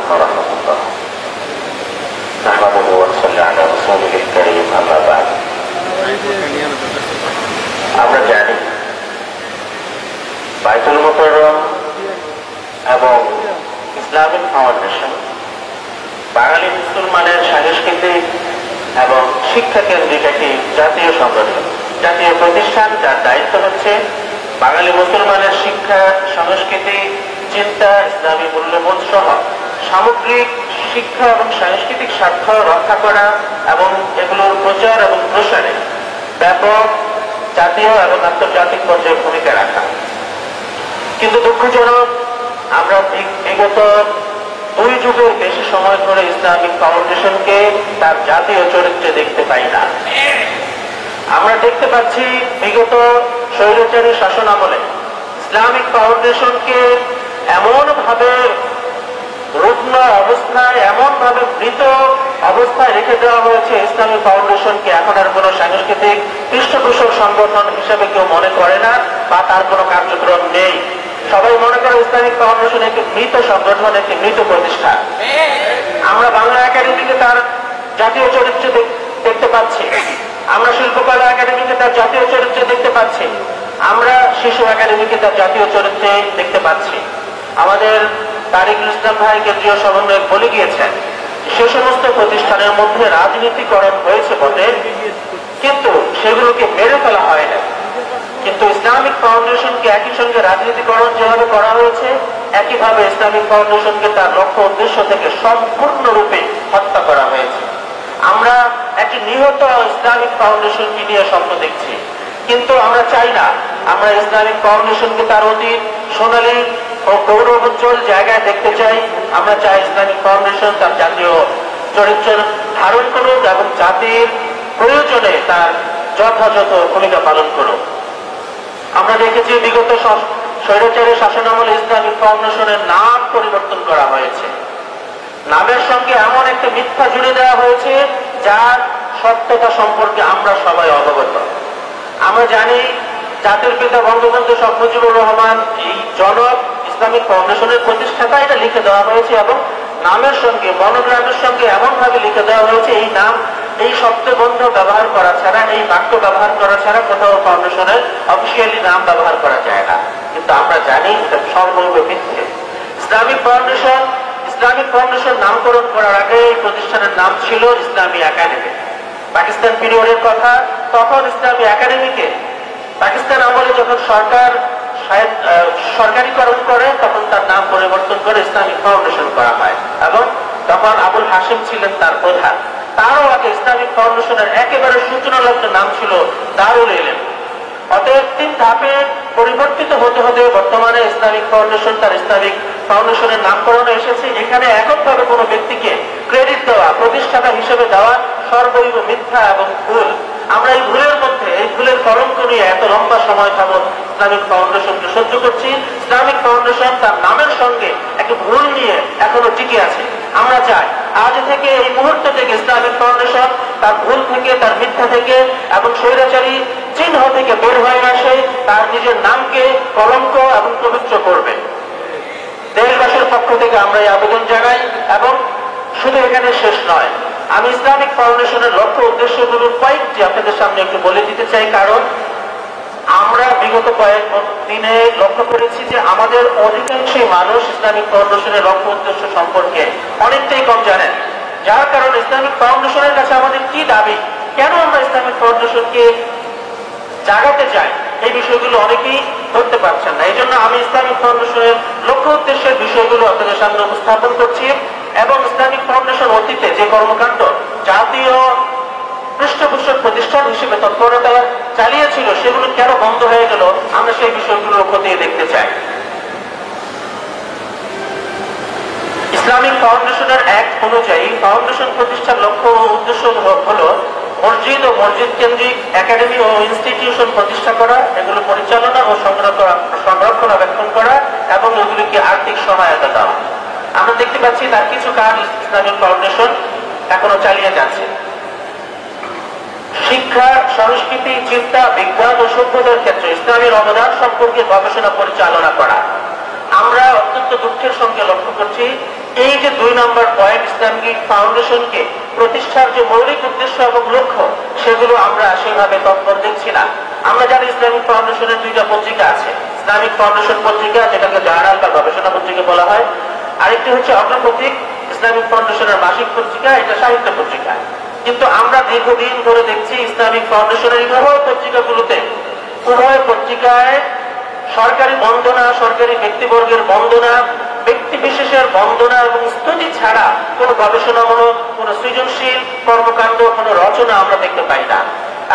ওয়া রাহমাতুল্লাহ। নাহমাদুহু ওয়া নুসাল্লি আলা রাসূলিল কারীম, আম্মা বা'দ। আমরা জানি বাইতুল মুকাররম এবং ইসলামিক ফাউন্ডেশন বাঙালি মুসলমানের সাংস্কৃতিক এবং শিক্ষা কেন্দ্রিক একটি জাতীয় সংগঠন, জাতীয় প্রতিষ্ঠান, যার দায়িত্ব হচ্ছে বাঙালি মুসলমানের শিক্ষা, সংস্কৃতি, চিন্তা, ইসলামী মূল্যবোধ সহ সামগ্রিক শিক্ষা এবং সাংস্কৃতিক স্বার্থ রক্ষা করা এবং এগুলোর প্রচার এবং প্রসারে ব্যাপক জাতীয় এবং আন্তর্জাতিক পর্যায়ে ভূমিকা রাখা। কিন্তু দুঃখজনক, আমরা বিগত 2 যুগের বেশি সময় ধরে ইসলামিক ফাউন্ডেশনকে তার জাতীয় চরিত্রে দেখতে পাই না। আমরা দেখতে পাচ্ছি বিগত স্বৈরাচারী শাসন আমলে ইসলামিক ফাউন্ডেশনকে এমনভাবে রুগ্ন অবস্থায়, এমনভাবে মৃত অবস্থায় রেখে দেওয়া হয়েছে, ইসলামিক ফাউন্ডেশনকে এখন আর কোনো সাংস্কৃতিক পৃষ্ঠপোষক সংগঠন হিসেবে কেউ মনে করে না বা তার কোনো কার্যক্রম নেই। সবাই মনে করে ইসলামিক ফাউন্ডেশন একটি মৃত সংগঠন, একটি মৃত প্রতিষ্ঠান। আমরা বাংলা একাডেমিকে তার জাতীয় চরিত্রে দেখতে পাচ্ছি, আমরা শিল্পকলা একাডেমিকে তার জাতীয় চরিত্রে দেখতে পাচ্ছি, আমরা শিশু একাডেমিকে তার জাতীয় চরিত্রে দেখতে পাচ্ছি। আমাদের তারিকুল ইসলাম ভাই কেন্দ্রীয় সমন্বয়ক বলে গিয়েছেন, সে সমস্ত প্রতিষ্ঠানের মধ্যে রাজনীতিকরণ হয়েছে বটে, কিন্তু সেগুলোকে মেরে ফেলা হয় না। কিন্তু ইসলামিক ফাউন্ডেশনকে একই সঙ্গে রাজনীতিকরণ যেভাবে করা হয়েছে, একইভাবে ইসলামিক ফাউন্ডেশনকে তার লক্ষ্য উদ্দেশ্য থেকে সম্পূর্ণরূপে হত্যা করা হয়েছে। আমরা একটি নিহত ইসলামিক ফাউন্ডেশনকে নিয়ে স্বপ্ন দেখছি, কিন্তু আমরা চাই না আমরা ইসলামিক ফাউন্ডেশনকে তার অতীত সোনালী ও গৌরবোজ্জ্বল জায়গায় দেখতে চাই। আমরা চাই ইসলামিক ফাউন্ডেশন তার জাতীয় চরিত্র ধারণ করুক এবং জাতির প্রয়োজনে তার যথাযথ ভূমিকা পালন করুক। আমরা দেখেছি বিগত স্বৈরাচারী শাসনামলে ইসলামিক ফাউন্ডেশনের নাম পরিবর্তন করা হয়েছে, নামের সঙ্গে এমন একটা মিথ্যা জুড়ে দেওয়া হয়েছে যার সত্যতা সম্পর্কে আমরা সবাই অবগত। আমরা জানি জাতির পিতা বঙ্গবন্ধু শেখ মুজিবুর রহমান এই জনক ইসলামিক ফাউন্ডেশনের প্রতিষ্ঠাতা, এটা লিখে দেওয়া হয়েছে এবং নামের সঙ্গে, মনোগ্রামের সঙ্গে এমন ভাবে লিখে দেওয়া হয়েছে, এই নাম, এই শব্দবন্ধ ব্যবহার করা ছাড়া, এই বাক্য ব্যবহার করা ছাড়া কোথাও ফাউন্ডেশনের অফিসিয়ালি নাম ব্যবহার করা যায় না। কিন্তু আমরা জানি এটা সম্পূর্ণ মিথ্যে। ইসলামিক ফাউন্ডেশন নামকরণ করার আগে এই প্রতিষ্ঠানের নাম ছিল ইসলামী একাডেমি। পাকিস্তান পিরিয়ডের কথা, তখন ইসলামী একাডেমিকে পাকিস্তান আমলে যখন সরকারিকরণ করে, তখন তার নাম পরিবর্তন করে ইসলামিক ফাউন্ডেশন করা হয় এবং তখন আবুল হাশিম ছিলেন তার প্রধান। তারও আগে ইসলামিক ফাউন্ডেশনের একেবারে সূচনালগ্ন নাম ছিল দারুল ইলম। অতএব 3 ধাপে পরিবর্তিত হতে হতে বর্তমানে ইসলামিক ফাউন্ডেশন তার ইসলামিক ফাউন্ডেশনের নামকরণে এসেছে। এখানে এককভাবে কোনো ব্যক্তিকে ক্রেডিট দেওয়া, প্রতিষ্ঠাতা হিসেবে দেওয়া সর্বৈব মিথ্যা এবং ভুল। আমরা এই ভুলের মধ্যে, এই ভুলের কলঙ্ক নিয়ে এত লম্বা সময় যাবত ইসলামিক ফাউন্ডেশনকে সহ্য করছি। ইসলামিক ফাউন্ডেশন তার নামের সঙ্গে একটা ভুল নিয়ে এখনো টিকে আছে। আমরা চাই আজ থেকে, এই মুহূর্ত থেকে ইসলামিক ফাউন্ডেশন তার ভুল থেকে, তার মিথ্যা থেকে এবং স্বৈরাচারী চিহ্ন থেকে বের হয়ে আসে, তার নিজের নামকে কলঙ্ক এবং পবিত্র করবে। দেশবাসীর পক্ষ থেকে আমরা এই আবেদন জানাই এবং শুধু এখানে শেষ নয়, আমি ইসলামিক ফাউন্ডেশনের লক্ষ্য উদ্দেশ্যগুলোর কয়েকটি আপনাদের সামনে একটু বলে দিতে চাই। কারণ আমরা বিগত কয়েক দিনে লক্ষ্য করেছি যে আমাদের অধিকাংশই মানুষ ইসলামিক ফাউন্ডেশনের লক্ষ্য উদ্দেশ্য সম্পর্কে অনেকটাই কম জানেন। যার কারণে ইসলামিক ফাউন্ডেশনের কাছে আমাদের কি দাবি, কেন আমরা ইসলামিক ফাউন্ডেশনকে জাগাতে চাই, এই বিষয়গুলো অনেকেই ধরতে পারছেন না। এই জন্য আমি ইসলামিক ফাউন্ডেশনের লক্ষ্য উদ্দেশ্যের বিষয়গুলো আপনাদের সামনে উপস্থাপন করছি এবং ইসলামিক ফাউন্ডেশন অতীতে যে কর্মকাণ্ড জাতীয় পৃষ্ঠপোষক প্রতিষ্ঠান হিসেবে তৎপরতা চালিয়েছিল, সেগুলো কেন বন্ধ হয়ে গেল, আমরা সেই বিষয়গুলো খতিয়ে দেখতে চাই। ইসলামিক ফাউন্ডেশনের অ্যাক্ট অনুযায়ী ফাউন্ডেশন প্রতিষ্ঠার লক্ষ্য ও উদ্দেশ্য হলো মসজিদ ও মসজিদ কেন্দ্রিক একাডেমি ও ইনস্টিটিউশন প্রতিষ্ঠা করা, এগুলো পরিচালনা ও সংরক্ষণাবেক্ষণ করা এবং এগুলিকে আর্থিক সহায়তা দেওয়া। আমরা দেখতে পাচ্ছি তার কিছু কাজ ইসলামিক ফাউন্ডেশন এখনো চালিয়ে যাচ্ছে। শিক্ষা, সংস্কৃতি, চিন্তা, বিজ্ঞান ও সভ্যতার ক্ষেত্রে ইসলামের অবদান সম্পর্কে গবেষণা পরিচালনা করা। আমরা অত্যন্ত দুঃখের সঙ্গে লক্ষ্য করছি এই যে 2 নম্বর পয়েন্ট, ইসলামিক ফাউন্ডেশনকে প্রতিষ্ঠার যে মৌলিক উদ্দেশ্য এবং লক্ষ্য, সেগুলো আমরা সেভাবে তৎপর দেখছি না। আমরা জানি ইসলামিক ফাউন্ডেশনের 2টা পত্রিকা আছে। ইসলামিক ফাউন্ডেশন পত্রিকা, যেটাকে জার্নাল বা গবেষণা পত্রিকা বলা হয়, আরেকটি হচ্ছে অগ্রপথিক, ইসলামিক ফাউন্ডেশনের মাসিক পত্রিকা, এটা সাহিত্য পত্রিকা। কিন্তু আমরা দীর্ঘদিন ধরে দেখছি ইসলামিক ফাউন্ডেশনের উভয় পত্রিকাগুলোতে, উভয় পত্রিকায় সরকারি বন্দনা, সরকারি ব্যক্তিবর্গের বন্দনা, ব্যক্তি বিশেষের বন্দনা এবং স্তুতি ছাড়া কোন গবেষণামূলক, কোন সৃজনশীল কর্মকাণ্ড, কোন রচনা আমরা দেখতে পাই না।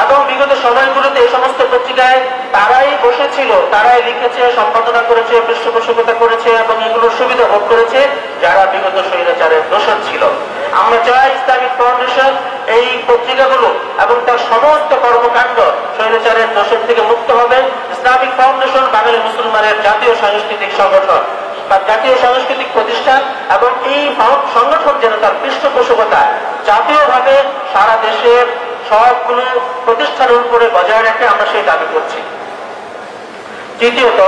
এবং বিগত সময়গুলোতে এই সমস্ত পত্রিকায় তারাই বসেছিল, তারাই লিখেছে, সম্পাদনা করেছে, পৃষ্ঠপোষকতা করেছে এবং এগুলোর সুবিধা ভোগ করেছে যারা বিগত স্বৈরাচারের দোষর ছিল। আমরা চাই ইসলামিক ফাউন্ডেশন এই পত্রিকাগুলো এবং তার সমস্ত কর্মকাণ্ড স্বৈরাচারের দোষর থেকে মুক্ত হবে। ইসলামিক ফাউন্ডেশন বাঙালি মুসলমানের জাতীয় সাংস্কৃতিক সংগঠন বা জাতীয় সাংস্কৃতিক প্রতিষ্ঠান, এবং এই সংগঠন যেন তার পৃষ্ঠপোষকতা জাতীয়ভাবে সারা দেশের সবগুলো প্রতিষ্ঠানের উপরে বজায় রাখে, আমরা সেই দাবি করছি। তৃতীয়ত,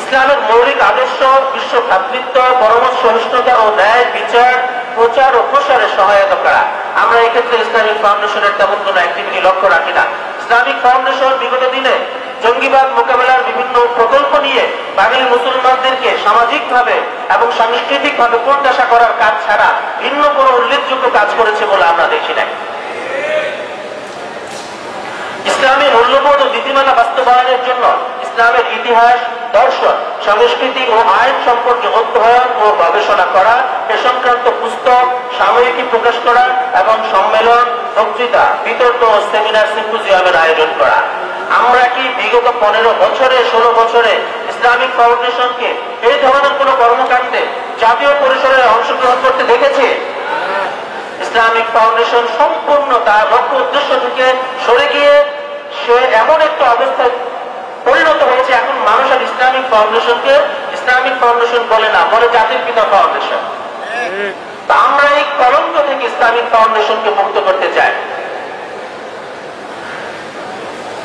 ইসলামের মৌলিক আদর্শ, বিশ্ব ভ্রাতৃত্ব, পরম সহিষ্ণুতা ও ন্যায় বিচার প্রচার ও প্রসারে সহায়তা করা। আমরা এক্ষেত্রে ইসলামিক ফাউন্ডেশনের তেমন কোন অ্যাক্টিভিটি লক্ষ্য রাখি না। ইসলামিক ফাউন্ডেশন বিগত দিনে জঙ্গিবাদ মোকাবেলার বিভিন্ন প্রকল্প নিয়ে বাঙালি মুসলমানদেরকে সামাজিকভাবে এবং সাংস্কৃতিকভাবে প্রত্যাশা করার কাজ ছাড়া ভিন্ন কোনো উল্লেখযোগ্য কাজ করেছে বলে আমরা দেখি নাই। ইসলামী মূল্যবোধ ও নীতিমালা বাস্তবায়নের জন্য ইসলামের ইতিহাস, দর্শন, সংস্কৃতি ও আইন সম্পর্কে অধ্যয়ন ও গবেষণা করা, এ সংক্রান্ত পুস্তক, সাময়িকী প্রকাশ করা এবং সম্মেলন, বক্তৃতা, বিতর্ক ও সেমিনার, সিম্পোজিয়ামের আয়োজন করা। আমরা কি বিগত 15 বছরে, 16 বছরে ইসলামিক ফাউন্ডেশনকে এই ধরনের কোন কর্মকাণ্ডে জাতীয় পরিসরে অংশগ্রহণ করতে দেখেছি? ইসলামিক ফাউন্ডেশন সম্পূর্ণ তার লক্ষ্য উদ্দেশ্য থেকে সরে গিয়ে সে এমন একটা অবস্থায় পরিণত হয়েছে, এখন মানুষ আর ইসলামিক ফাউন্ডেশন বলে না, বলে জাতির পিতা ফাউন্ডেশন। আমরা এই কলঙ্ক থেকে ইসলামিক ফাউন্ডেশনকে মুক্ত করতে চাই।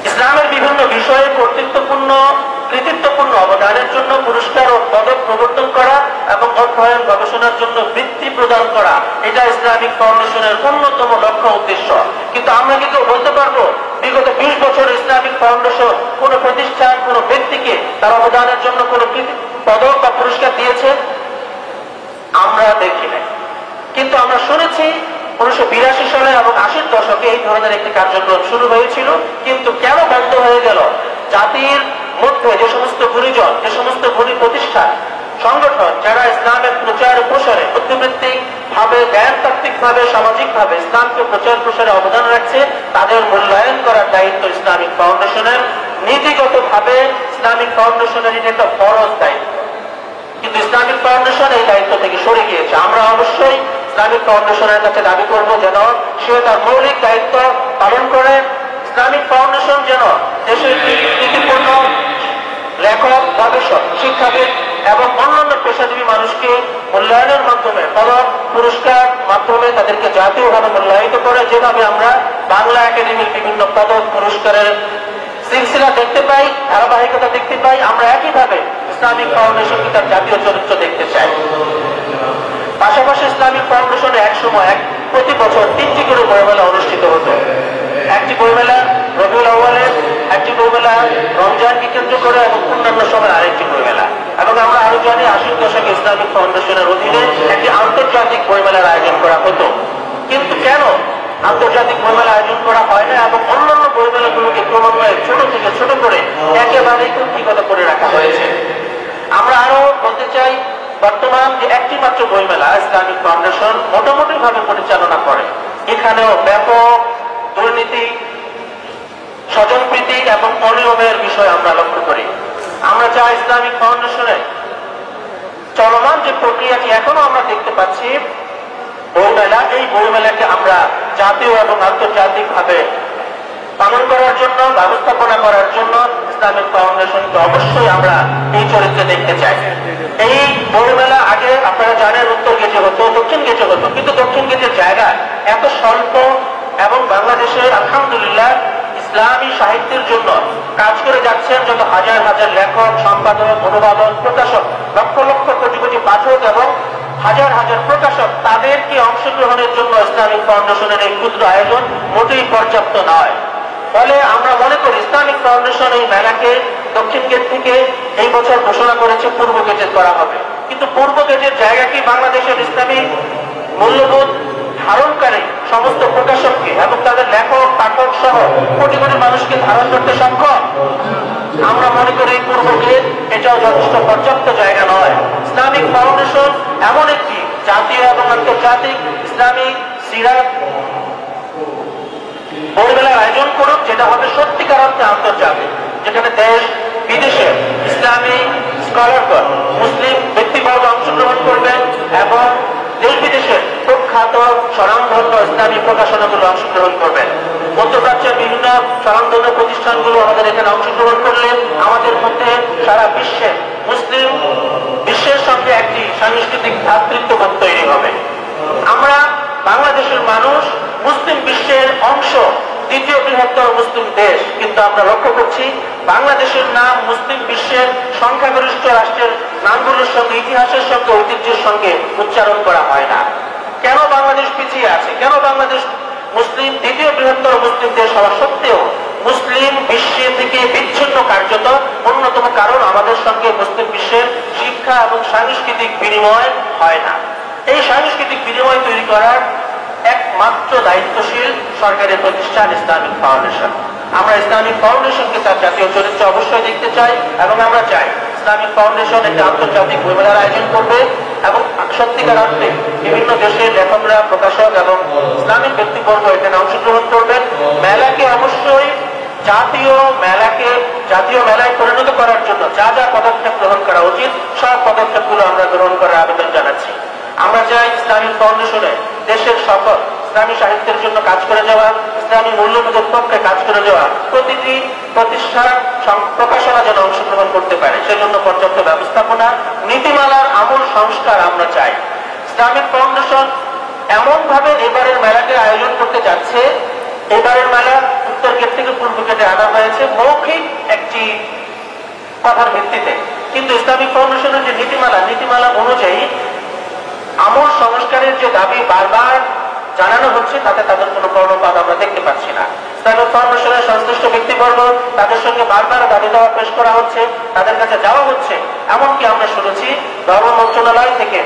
ইসলামের বিভিন্ন বিষয়ে কৃতিত্বপূর্ণ অবদানের জন্য পুরস্কার ও পদক প্রবর্তন করা এবং অধ্যয়ন গবেষণার জন্য বৃত্তি প্রদান করা, এটা ইসলামিক ফাউন্ডেশনের অন্যতম লক্ষ্য উদ্দেশ্য। কিন্তু আমরা কি কেউ বলতে পারবো বিগত 20 বছর ইসলামিক ফাউন্ডেশন কোন প্রতিষ্ঠান, কোন ব্যক্তিকে তার অবদানের জন্য কোন পদক বা পুরস্কার দিয়েছে? আমরা দেখি নাই। কিন্তু আমরা শুনেছি 1982 সালে এবং 80-র দশকে এই ধরনের একটি কার্যক্রম শুরু হয়েছিল, কিন্তু কেন বন্ধ হয়ে গেল? জাতির মধ্যে যে সমস্ত গুণীজন, যে সমস্ত গুণী প্রতিষ্ঠান, সংগঠন যারা ইসলামের প্রচার প্রসারে বুদ্ধিবৃত্তিক ভাবে, জ্ঞানতাত্ত্বিক ভাবে, সামাজিক ভাবে ইসলামকে প্রচার প্রসারে অবদান রাখছে, তাদের মূল্যায়ন করার দায়িত্ব ইসলামিক ফাউন্ডেশনের। নীতিগত ভাবে ইসলামিক ফাউন্ডেশনের এটা একটা ফরজ দায়িত্ব, কিন্তু ইসলামিক ফাউন্ডেশন এই দায়িত্ব থেকে সরে গিয়েছে। আমরা অবশ্যই ইসলামিক ফাউন্ডেশনের কাছে দাবি করব যেন সে তার মৌলিক দায়িত্ব পালন করে। ইসলামিক ফাউন্ডেশন যেন দেশের নীতিপূর্ণ লেখক, গবেষক, শিক্ষাবিদ এবং অন্যান্য পেশাজীবী মানুষকে মূল্যায়নের মাধ্যমে, পদক পুরস্কার মাধ্যমে তাদেরকে জাতীয়ভাবে মূল্যায়িত করে, যেভাবে আমরা বাংলা একাডেমির বিভিন্ন পদক পুরস্কারের সিলসিলা দেখতে পাই, ধারাবাহিকতা দেখতে পাই, আমরা একইভাবে ইসলামিক ফাউন্ডেশনকে তার জাতীয় চরিত্র দেখতে চাই। পাশাপাশি ইসলামিক ফাউন্ডেশনে এক সময় প্রতি বছর 3টি করে বইমেলা অনুষ্ঠিত হতো। একটি বইমেলা রবিউল আউয়ালে, একটি বইমেলা রমজানকে কেন্দ্র করে এবং অন্যান্য সময় আরেকটি বইমেলা। এবং আমরা আরো জানি 80-র দশকে ইসলামিক ফাউন্ডেশনের অধীনে একটি আন্তর্জাতিক বইমেলার আয়োজন করা হতো। কিন্তু কেন আন্তর্জাতিক বইমেলা আয়োজন করা হয় না এবং অন্যান্য বইমেলাগুলোকে ক্রমান্বয়ে ছোট থেকে ছোট করে একেবারেই কুক্ষিগত করে রাখা হয়েছে? আমরা আরো বলতে চাই, বর্তমান যে একটি মাত্র বইমেলা ইসলামিক ফাউন্ডেশন মোটামুটি ভাবে পরিচালনা করে, এখানেও ব্যাপক দুর্নীতি, স্বজনপ্রীতি এবং অনিয়মের বিষয় আমরা লক্ষ্য করি। আমরা চাই ইসলামিক ফাউন্ডেশনের চলমান যে প্রক্রিয়াটি এখনো আমরা দেখতে পাচ্ছি, বইমেলা, এই বইমেলাকে আমরা জাতীয় এবং আন্তর্জাতিক ভাবে পালন করার জন্য, ব্যবস্থাপনা করার জন্য ইসলামিক ফাউন্ডেশনকে অবশ্যই আমরা এই চরিত্রে দেখতে চাই। এই বইমেলা আগে আপনারা জানেন উত্তর গেটে হতো, দক্ষিণ গেটে হতো, কিন্তু দক্ষিণ গেটের জায়গা এত স্বল্প এবং বাংলাদেশে আলহামদুলিল্লাহ ইসলামী সাহিত্যের জন্য কাজ করে যাচ্ছেন যত হাজার হাজার লেখক লেখক, সম্পাদক, অনুবাদক, প্রকাশক, লক্ষ লক্ষ কোটি কোটি পাঠক এবং হাজার হাজার প্রকাশক, তাদেরকে অংশগ্রহণের জন্য ইসলামিক ফাউন্ডেশনের এই ক্ষুদ্র আয়োজন মোটেই পর্যাপ্ত নয়। ফলে আমরা মনে করি ইসলামিক ফাউন্ডেশন এই মেলাকে দক্ষিণ গেট থেকে এই বছর ঘোষণা করেছে পূর্ব গেটে করা হবে, কিন্তু পূর্ব গেটের জায়গা কি বাংলাদেশের ইসলামী মূল্যবোধ ধারণকারী সমস্ত প্রকাশককে এবং তাদের লেখক, পাঠক সহ কোটি কোটি মানুষকে ধারণ করতে সক্ষম? আমরা মনে করি পূর্ব গেট এটাও যথেষ্ট পর্যাপ্ত জায়গা নয়। ইসলামিক ফাউন্ডেশন এমন একটি জাতীয় এবং আন্তর্জাতিক ইসলামিক সিরাত বইমেলার আয়োজন করুক, যেটা হবে সত্যিকার অর্থে আন্তর্জাতিক, যেখানে দেশ বিদেশের ইসলামী স্কলারগণ, মুসলিম ব্যক্তিবর্গ অংশগ্রহণ করবেন এবং দেশ বিদেশের প্রখ্যাত স্বনামধন্য ইসলামী প্রকাশনাগুলো অংশগ্রহণ করবেন। মধ্যপ্রাচ্যের বিভিন্ন স্বনামধন্য প্রতিষ্ঠানগুলো আমাদের এখানে অংশগ্রহণ করলে আমাদের মধ্যে সারা বিশ্বে মুসলিম বিশ্বের সঙ্গে একটি সাংস্কৃতিক ভ্রাতৃত্ববোধ তৈরি হবে। আমরা বাংলাদেশের মানুষ মুসলিম বিশ্বের অংশ, দ্বিতীয় বৃহত্তর মুসলিম দেশ, কিন্তু আমরা লক্ষ্য করছি বাংলাদেশের নাম মুসলিম বিশ্বের সংখ্যাগরিষ্ঠ রাষ্ট্রের নামগুলোর সঙ্গে, ইতিহাসের সঙ্গে, ঐতিহ্যের সঙ্গে উচ্চারণ করা হয় না। কেন বাংলাদেশ পিছিয়ে আছে? কেন বাংলাদেশ মুসলিম দ্বিতীয় বৃহত্তর মুসলিম দেশ হওয়া সত্ত্বেও মুসলিম বিশ্বে থেকে বিচ্ছিন্ন কার্যত অন্যতম কারণ আমাদের সঙ্গে মুসলিম বিশ্বের শিক্ষা এবং সাংস্কৃতিক বিনিময় হয় না। এই সাংস্কৃতিক বিনিময় তৈরি করার একমাত্র দায়িত্বশীল সরকারের প্রতিষ্ঠান ইসলামিক ফাউন্ডেশন। আমরা ইসলামিক ফাউন্ডেশনকে তার জাতীয় চরিত্র অবশ্যই দেখতে চাই এবং আমরা চাই ইসলামিক ফাউন্ডেশন একটি আন্তর্জাতিক বইমেলার আয়োজন করবে এবং সত্যিকার অর্থে বিভিন্ন দেশের লেখকরা, প্রকাশক এবং ইসলামিক ব্যক্তিবর্গ এখানে অংশগ্রহণ করবেন। মেলাকে অবশ্যই জাতীয় মেলায় পরিণত করার জন্য যা যা পদক্ষেপ গ্রহণ করা উচিত সব পদক্ষেপগুলো আমরা গ্রহণ করার আবেদন জানাচ্ছি। আমরা চাই ইসলামিক ফাউন্ডেশনে দেশের সকল ইসলামী সাহিত্যের জন্য কাজ করে যাওয়া, ইসলামী মূল্যবোধের পক্ষে কাজ করে যাওয়া প্রতিটি প্রতিষ্ঠান প্রকাশনা যেন অংশগ্রহণ করতে পারে, সেজন্য পর্যাপ্ত ব্যবস্থাপনা, নীতিমালার আমূল সংস্কার আমরা চাই। ইসলামিক ফাউন্ডেশন এমন ভাবে এবারের মেলাকে আয়োজন করতে যাচ্ছে, এবারের মেলা উত্তর গেট থেকে পূর্ব গেটে আনা হয়েছে মৌখিক একটি কথার ভিত্তিতে, কিন্তু ইসলামিক ফাউন্ডেশনের যে নীতিমালা অনুযায়ী আমূল সংস্কারের যে দাবি বারবার জানানো হচ্ছে, তাতে তাদের কোনো কর্ণপাত আমরা দেখতে পাচ্ছি না। ইসলামিক ফাউন্ডেশনের সংশ্লিষ্ট ব্যক্তিবর্গ তাদের সঙ্গে বারবার দাবি দেওয়া পেশ করা হচ্ছে, তাদের কাছে যাওয়া হচ্ছে। এমনকি আমরা শুনেছি ধর্ম মন্ত্রণালয় থেকে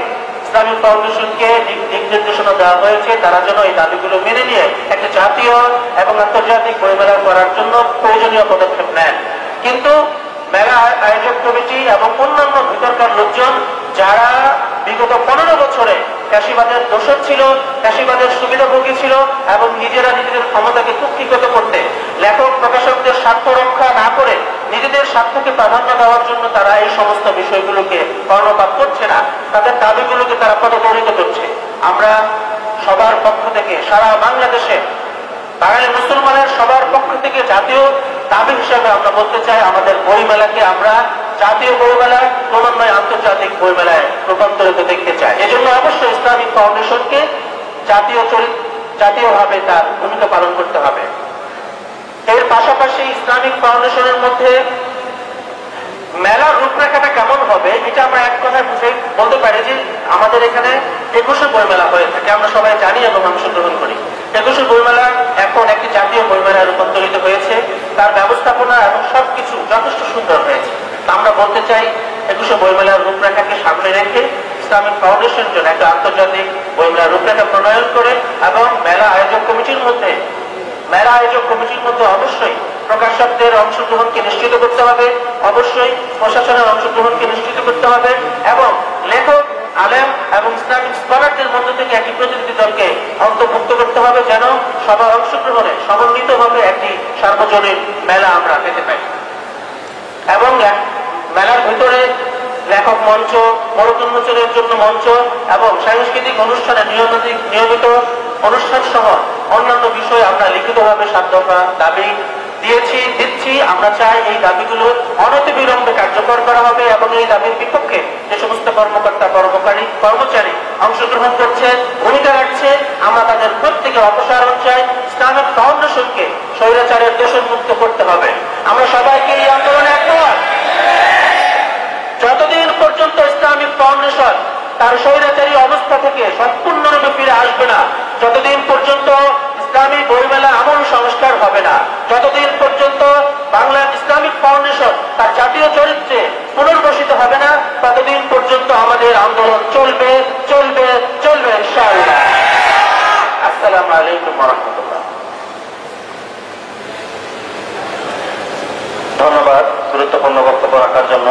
ইসলামিক ফাউন্ডেশনকে দিক নির্দেশনা দেওয়া হয়েছে তারা যেন এই দাবিগুলো মেনে নিয়ে একটা জাতীয় এবং আন্তর্জাতিক বইমেলা করার জন্য প্রয়োজনীয় পদক্ষেপ নেন। কিন্তু মেলা আয়োজক কমিটি এবং অন্যান্য ভিতরকার লোকজন যারা বিগত 15 বছরে ফ্যাসিবাদের দোষর ছিল, ফ্যাসিবাদের সুবিধাভোগী ছিল এবং নিজেরা নিজেদের ক্ষমতাকে কুক্ষিগত করতে, লেখক প্রকাশকদের স্বার্থ রক্ষা না করে নিজেদের স্বার্থকে প্রাধান্য দেওয়ার জন্য তারা এই সমস্ত বিষয়গুলোকে কর্ণপাত করছে না, তাদের দাবিগুলোকে তারা পদদলিত করছে। আমরা সবার পক্ষ থেকে সারা বাংলাদেশে বাঙালি মুসলমানের সবার পক্ষ থেকে জাতীয় দাবি হিসাবে আমরা বলতে চাই, আমাদের বইমেলাকে আমরা জাতীয় বইমেলা ক্রমান্বয়ে আন্তর্জাতিক বইমেলায় রূপান্তরিত দেখতে চাই। এজন্য অবশ্যই ইসলামিক ফাউন্ডেশনকে জাতীয়ভাবে তার ভূমিকা পালন করতে হবে। এর পাশাপাশি ইসলামিক ফাউন্ডেশনের মধ্যে মেলার রূপরেখাটা কেমন হবে এটা আমরা এক কথায় বুঝে বলতে পারি যে আমাদের এখানে 21শে বইমেলা হয়ে থাকে, আমরা সবাই জানি এবং অংশগ্রহণ করি। 21শে বইমেলা এখন একটি জাতীয় বইমেলায় রূপান্তরিত হয়েছে, তার ব্যবস্থাপনা এবং সবকিছু যথেষ্ট সুন্দর হয়েছে। আমরা বলতে চাই 21শে বইমেলার রূপরেখাকে সামনে রেখে ইসলামিক ফাউন্ডেশন জন্য একটা আন্তর্জাতিক বইমেলার রূপরেখা প্রণয়ন করে এবং মেলা আয়োজক কমিটির মধ্যে অবশ্যই প্রকাশকদের অংশগ্রহণকে নিশ্চিত করতে হবে, অবশ্যই প্রশাসনের অংশগ্রহণকে নিশ্চিত করতে হবে এবং লেখক, আলেম এবং ইসলামিক স্কলারদের মধ্য থেকে একটি প্রতিনিধি দলকে অন্তর্ভুক্ত করতে হবে, যেন সবার অংশগ্রহণে সমন্বিতভাবে একটি সার্বজনীন মেলা আমরা পেতে পারি। এবং মেলার ভিতরে লেখক মঞ্চ, মরক উন্মোচনের জন্য মঞ্চ এবং সাংস্কৃতিক অনুষ্ঠানে নিয়মিত অনুষ্ঠান সহ অন্যান্য বিষয়ে আমরা লিখিতভাবে 7 দফা দাবি দিচ্ছি। আমরা চাই এই দাবিগুলো অনতিবিলম্বে কার্যকর করা হবে এবং এই দাবির বিপক্ষে যে সমস্ত কর্মচারী অংশগ্রহণ করছে, ভূমিকা রাখছে, আমরা তাদের প্রত্যেকে অপসারণ চাই। ইসলামিক ফাউন্ডেশনকে স্বৈরাচারের দোষণ মুক্ত করতে হবে। আমরা সবাইকে এই আন্দোলনে একমত। ফাউন্ডেশন তার স্বৈরাচারী অবস্থা থেকে সম্পূর্ণরূপে ফিরে আসবে না যতদিন পর্যন্ত ইসলামী বইমেলা আমূল সংস্কার হবে না, যতদিন পর্যন্ত বাংলা ইসলামিক ফাউন্ডেশন তার জাতীয় চরিত্রে পুনর্বাসিত হবে না, ততদিন পর্যন্ত আমাদের আন্দোলন চলবে চলবে চলবে ইনশাআল্লাহ। আসসালামু আলাইকুম ওয়া রাহমাতুল্লাহ। ধন্যবাদ গুরুত্বপূর্ণ বক্তব্য রাখার জন্য।